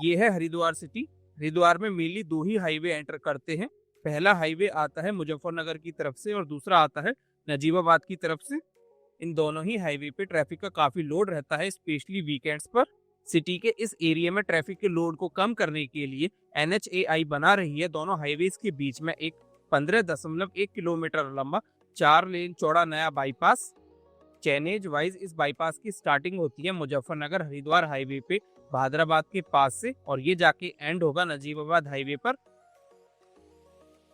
ये है हरिद्वार सिटी। हरिद्वार में मेनली दो ही हाईवे एंटर करते हैं। पहला हाईवे आता है मुजफ्फरनगर की तरफ से और दूसरा आता है नजीबाबाद की तरफ से। इन दोनों ही हाईवे पे ट्रैफिक का काफी लोड रहता है, स्पेशली वीकेंड्स पर। सिटी के इस एरिया में ट्रैफिक के लोड को कम करने के लिए NHAI बना रही है दोनों हाईवेज के बीच में एक 15.1 किलोमीटर लंबा 4 लेन चौड़ा नया बाईपास। चैनेज वाइज इस बाईपास की स्टार्टिंग होती है मुजफ्फरनगर हरिद्वार हाईवे पे भादराबाद के पास से और ये जाके एंड होगा नजीबाबाद हाईवे पर।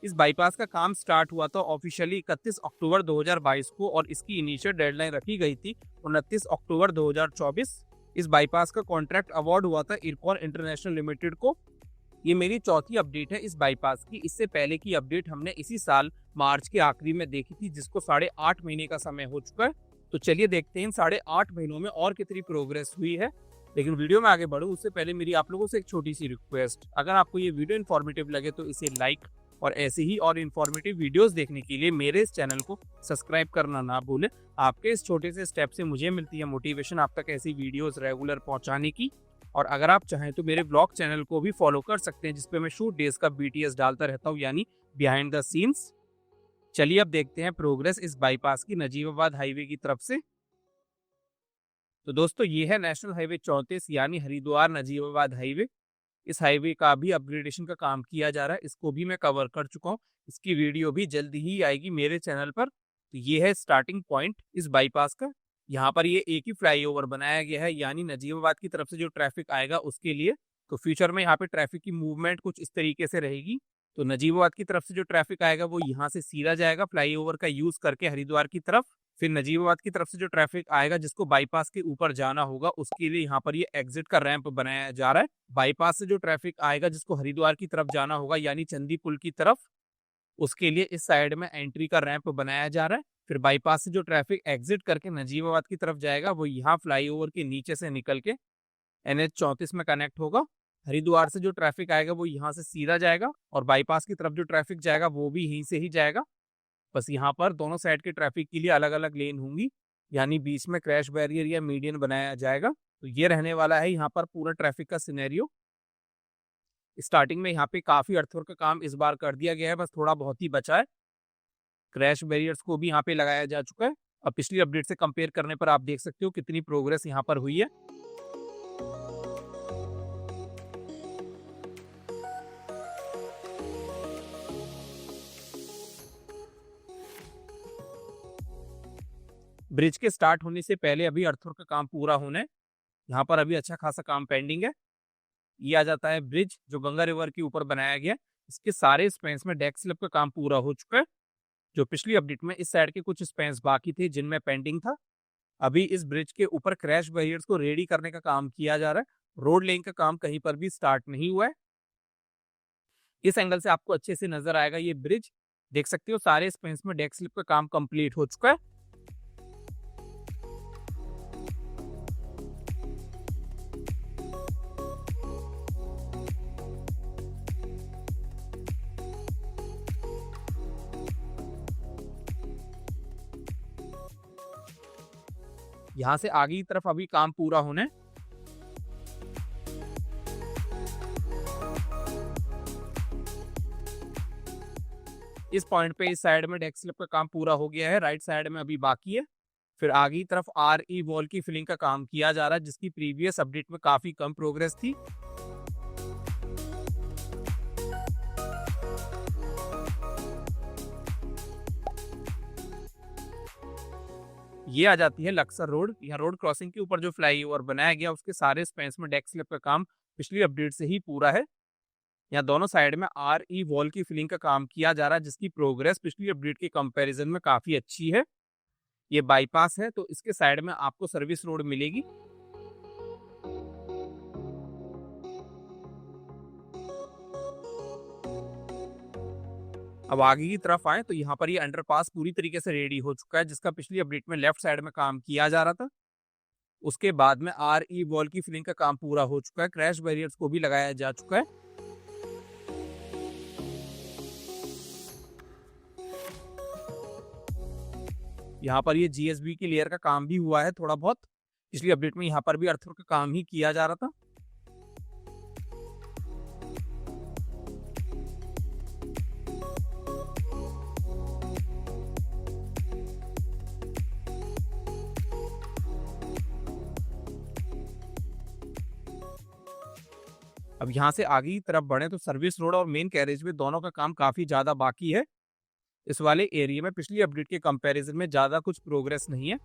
इस बाईपास का काम स्टार्ट हुआ था ऑफिशियली 31 अक्टूबर 2022 को और इसकी इनिशियल डेडलाइन रखी गई थी 29 अक्टूबर 2024। इस बाईपास का कॉन्ट्रैक्ट अवार्ड हुआ था इरकॉन इंटरनेशनल लिमिटेड को। ये मेरी चौथी अपडेट है इस बाईपास की। इससे पहले की अपडेट हमने इसी साल मार्च के आखिरी में देखी थी, जिसको 8.5 महीने का समय हो चुका है। तो चलिए देखते हैं इन 8.5 महीनों में और कितनी प्रोग्रेस हुई है। लेकिन वीडियो में आगे बढ़ूं उससे पहले मेरी आप लोगों से एक छोटी सी रिक्वेस्ट, अगर आपको ये वीडियो इन्फॉर्मेटिव लगे तो इसे लाइक और ऐसे ही और इन्फॉर्मेटिव वीडियोस देखने के लिए मेरे इस चैनल को सब्सक्राइब करना ना भूलें। आपके इस छोटे से स्टेप से मुझे मिलती है मोटिवेशन आप तक ऐसी वीडियोस रेगुलर पहुंचाने की। और अगर आप चाहें तो मेरे ब्लॉग चैनल को भी फॉलो कर सकते हैं, जिसपे मैं शूट डेज का BTS डालता रहता हूँ, यानी बिहाइंड द सीन्स। चलिए अब देखते हैं प्रोग्रेस इस बाईपास की नजीबाबाद हाईवे की तरफ से। तो दोस्तों ये है नेशनल हाईवे 34 यानी हरिद्वार नजीबाबाद हाईवे। इस हाईवे का भी अपग्रेडेशन का काम किया जा रहा है, इसको भी मैं कवर कर चुका हूँ। इसकी वीडियो भी जल्दी ही आएगी मेरे चैनल पर। तो ये है स्टार्टिंग पॉइंट इस बाईपास का। यहाँ पर ये एक ही फ्लाईओवर बनाया गया है, यानी नजीबाबाद की तरफ से जो ट्रैफिक आएगा उसके लिए। तो फ्यूचर में यहाँ पे ट्रैफिक की मूवमेंट कुछ इस तरीके से रहेगी। तो नजीबाबाद की तरफ से जो ट्रैफिक आएगा वो यहाँ से सीधा जाएगा फ्लाईओवर का यूज करके हरिद्वार की तरफ। फिर नजीबाबाद की तरफ से जो ट्रैफिक आएगा जिसको बाईपास के ऊपर जाना होगा उसके लिए यहाँ पर ये एग्जिट का रैंप बनाया जा रहा है। बाईपास से जो ट्रैफिक आएगा जिसको हरिद्वार की तरफ जाना होगा यानी चंदी पुल की तरफ, उसके लिए इस साइड में एंट्री का रैंप बनाया जा रहा है। फिर बाईपास से जो ट्रैफिक एग्जिट करके नजीबाबाद की तरफ जाएगा वो यहाँ फ्लाईओवर के नीचे से निकल के NH 34 में कनेक्ट होगा। हरिद्वार से जो ट्रैफिक आएगा वो यहाँ से सीधा जाएगा और बाईपास की तरफ जो ट्रैफिक जाएगा वो भी यहीं से ही जाएगा। बस यहाँ पर दोनों साइड के ट्रैफिक के लिए अलग अलग लेन होंगी, यानी बीच में क्रैश बैरियर या मीडियन बनाया जाएगा। तो ये रहने वाला है यहाँ पर पूरा ट्रैफिक का सिनेरियो। स्टार्टिंग में यहाँ पे काफी अर्थवर्क का काम इस बार कर दिया गया है, बस थोड़ा बहुत ही बचा है। क्रैश बैरियर्स को भी यहाँ पे लगाया जा चुका है। अब पिछली अपडेट से कंपेयर करने पर आप देख सकते हो कितनी प्रोग्रेस यहाँ पर हुई है। ब्रिज के स्टार्ट होने से पहले अभी अर्थवर्क का काम पूरा होना है। यहाँ पर अभी अच्छा खासा काम पेंडिंग है। ये आ जाता है ब्रिज जो गंगा रिवर के ऊपर बनाया गया। इसके सारे स्पेंस में डेक स्लैब का काम पूरा हो चुका है। जो पिछली अपडेट में इस साइड के कुछ स्पेंस बाकी थे जिनमें पेंडिंग था। अभी इस ब्रिज के ऊपर क्रैश बैरियर्स को रेडी करने का काम किया जा रहा है। रोड लेइंग का काम कहीं पर भी स्टार्ट नहीं हुआ है। इस एंगल से आपको अच्छे से नजर आएगा ये ब्रिज, देख सकते हो सारे स्पेंस में डेक स्लिप का काम कंप्लीट हो चुका है। यहाँ से आगे की तरफ अभी काम पूरा होना है। इस पॉइंट पे इस साइड में डेक स्लैब का काम पूरा हो गया है, राइट साइड में अभी बाकी है। फिर आगे की तरफ RE वॉल की फिलिंग का काम किया जा रहा है, जिसकी प्रीवियस अपडेट में काफी कम प्रोग्रेस थी। ये आ जाती है लक्सर रोड। यहाँ रोड क्रॉसिंग के ऊपर जो फ्लाईओवर बनाया गया उसके सारे स्पेंस में डेक स्लैब का काम पिछली अपडेट से ही पूरा है। यहाँ दोनों साइड में RE वॉल की फिलिंग का काम किया जा रहा है, जिसकी प्रोग्रेस पिछली अपडेट के कंपैरिजन में काफी अच्छी है। ये बाईपास है तो इसके साइड में आपको सर्विस रोड मिलेगी। अब आगे की तरफ आए तो यहाँ पर ये अंडरपास पूरी तरीके से रेडी हो चुका है, जिसका पिछली अपडेट में लेफ्ट साइड में काम किया जा रहा था। उसके बाद में RE वॉल की फिलिंग का काम पूरा हो चुका है, क्रैश बैरियर्स को भी लगाया जा चुका है। यहाँ पर ये GSB की लेयर का काम भी हुआ है थोड़ा बहुत। पिछली अपडेट में यहाँ पर भी अर्थवर्क का काम ही किया जा रहा था। अब यहाँ से आगे की तरफ बढ़े तो सर्विस रोड और मेन कैरेज वे दोनों का काम काफी ज्यादा बाकी है। इस वाले एरिया में पिछली अपडेट के कंपैरिजन में ज्यादा कुछ प्रोग्रेस नहीं है।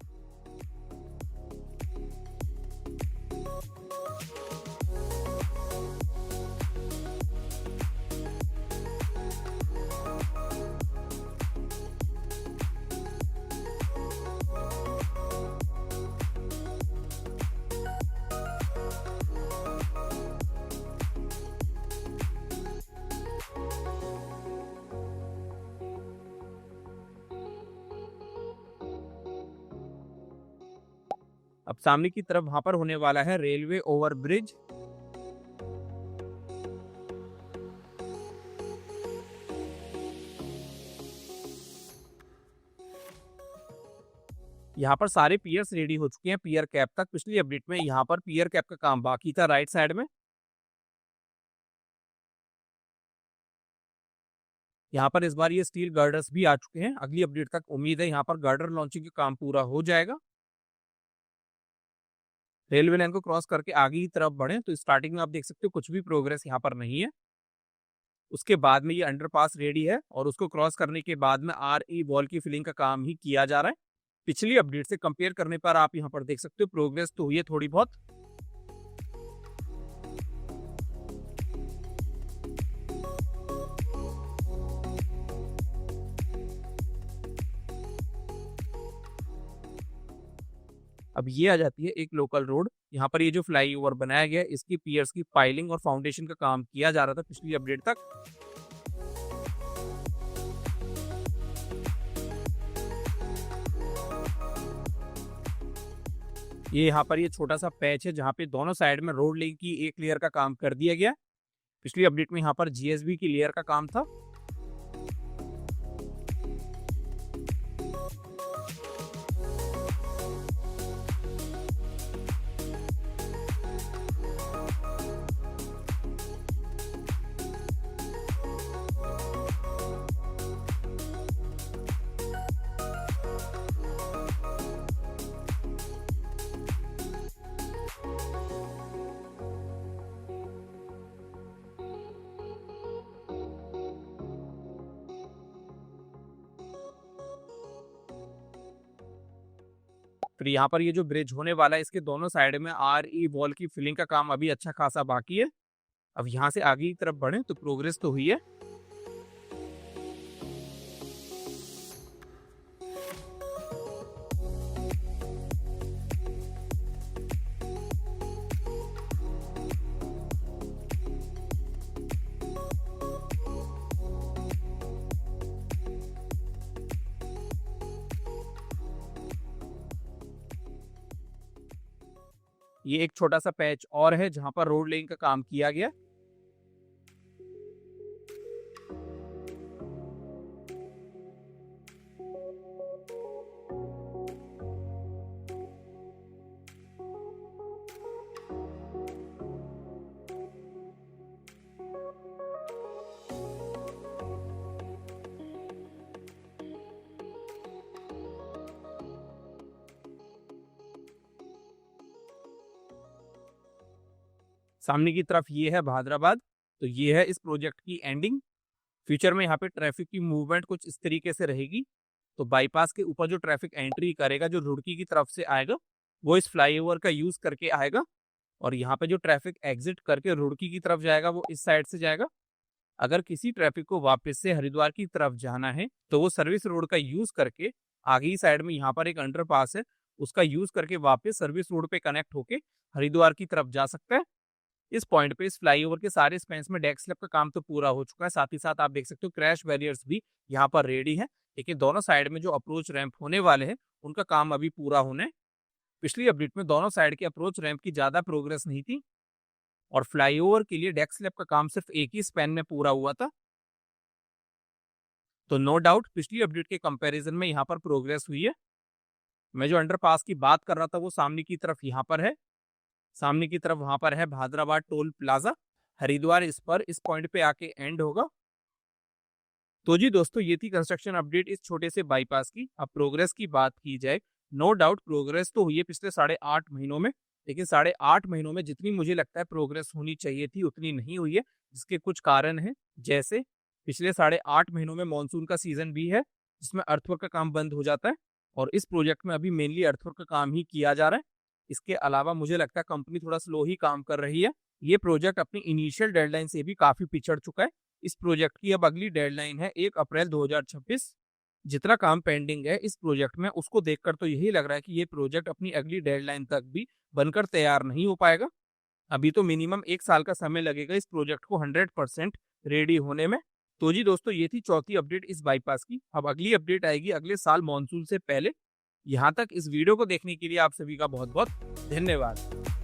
अब सामने की तरफ वहां पर होने वाला है रेलवे ओवरब्रिज। यहाँ पर सारे पियर्स रेडी हो चुके हैं पियर कैप तक। पिछली अपडेट में यहाँ पर पियर कैप का काम बाकी था राइट साइड में। यहाँ पर इस बार ये स्टील गर्डर्स भी आ चुके हैं। अगली अपडेट तक उम्मीद है यहाँ पर गर्डर लॉन्चिंग का काम पूरा हो जाएगा। रेलवे लाइन को क्रॉस करके आगे की तरफ बढ़े तो स्टार्टिंग में आप देख सकते हो कुछ भी प्रोग्रेस यहाँ पर नहीं है। उसके बाद में ये अंडरपास रेडी है और उसको क्रॉस करने के बाद में RE वॉल की फिलिंग का काम ही किया जा रहा है। पिछली अपडेट से कंपेयर करने पर आप यहाँ पर देख सकते हो प्रोग्रेस तो हुई है थोड़ी बहुत। अब ये आ जाती है एक लोकल रोड। यहाँ पर ये जो फ्लाईओवर बनाया गया है इसकी पियर्स की पाइलिंग और फाउंडेशन का काम किया जा रहा था पिछली अपडेट तक। ये यहाँ पर ये छोटा सा पैच है जहाँ पे दोनों साइड में रोड लेग की एक लेयर का काम कर दिया गया। पिछली अपडेट में यहाँ पर GSB की लेयर का काम था। फिर यहाँ पर ये जो ब्रिज होने वाला है इसके दोनों साइड में RE वॉल की फिलिंग का काम अभी अच्छा खासा बाकी है। अब यहाँ से आगे की तरफ बढ़े तो प्रोग्रेस तो हुई है। ये एक छोटा सा पैच और है जहां पर रोड लेइंग का काम किया गया। सामने की तरफ ये है भादराबाद। तो ये है इस प्रोजेक्ट की एंडिंग। फ्यूचर में यहाँ पे ट्रैफिक की मूवमेंट कुछ इस तरीके से रहेगी। तो बाईपास के ऊपर जो ट्रैफिक एंट्री करेगा जो रुड़की की तरफ से आएगा वो इस फ्लाईओवर का यूज करके आएगा। और यहाँ पे जो ट्रैफिक एग्जिट करके रुड़की की तरफ जाएगा वो इस साइड से जाएगा। अगर किसी ट्रैफिक को वापस से हरिद्वार की तरफ जाना है तो वो सर्विस रोड का यूज करके आगे ही साइड में यहाँ पर एक अंडरपास है उसका यूज करके वापस सर्विस रोड पे कनेक्ट होके हरिद्वार की तरफ जा सकता है। इस पॉइंट पे इस फ्लाईओवर के सारे स्पेंस में डेक स्लैब का काम तो पूरा हो चुका है। साथ ही साथ आप देख सकते हो क्रैश बैरियर्स भी यहाँ पर रेडी है। लेकिन दोनों साइड में जो अप्रोच रैंप होने वाले हैं उनका काम अभी पूरा होना है। पिछली अपडेट में दोनों साइड के अप्रोच रैंप की ज्यादा प्रोग्रेस नहीं थी और फ्लाईओवर के लिए डेक स्लैब का काम सिर्फ एक ही स्पैन में पूरा हुआ था। तो नो डाउट पिछली अपडेट के कंपैरिजन में यहाँ पर प्रोग्रेस हुई है। मैं जो अंडरपास की बात कर रहा था वो सामने की तरफ यहाँ पर है। सामने की तरफ वहां पर है भादराबाद टोल प्लाजा। हरिद्वार इस पर इस पॉइंट पे आके एंड होगा। तो जी दोस्तों ये थी कंस्ट्रक्शन अपडेट इस छोटे से बाईपास की। अब प्रोग्रेस की बात की जाए नो डाउट प्रोग्रेस तो हुई है पिछले 8.5 महीनों में। लेकिन 8.5 महीनों में जितनी मुझे लगता है प्रोग्रेस होनी चाहिए थी उतनी नहीं हुई है, जिसके कुछ कारण हैं। जैसे पिछले 8.5 महीनों में मानसून का सीजन भी है, जिसमें अर्थवर्क का काम बंद हो जाता है और इस प्रोजेक्ट में अभी मेनली अर्थवर्क का काम ही किया जा रहा है। इसके अलावा मुझे लगता है कंपनी थोड़ा स्लो ही काम कर रही है। ये प्रोजेक्ट अपनी इनिशियल डेडलाइन से भी काफी पिछड़ चुका है। इस प्रोजेक्ट की अब अगली डेडलाइन है 1 अप्रैल 2026। जितना काम पेंडिंग है इस प्रोजेक्ट में, उसको देखकर तो यही लग रहा है कि ये प्रोजेक्ट अपनी अगली डेडलाइन तक भी बनकर तैयार नहीं हो पाएगा। अभी तो मिनिमम 1 साल का समय लगेगा इस प्रोजेक्ट को 100% रेडी होने में। तो जी दोस्तों, ये थी चौथी अपडेट इस बाईपास की। अब अगली अपडेट आएगी अगले साल मानसून से पहले। यहाँ तक इस वीडियो को देखने के लिए आप सभी का बहुत बहुत धन्यवाद।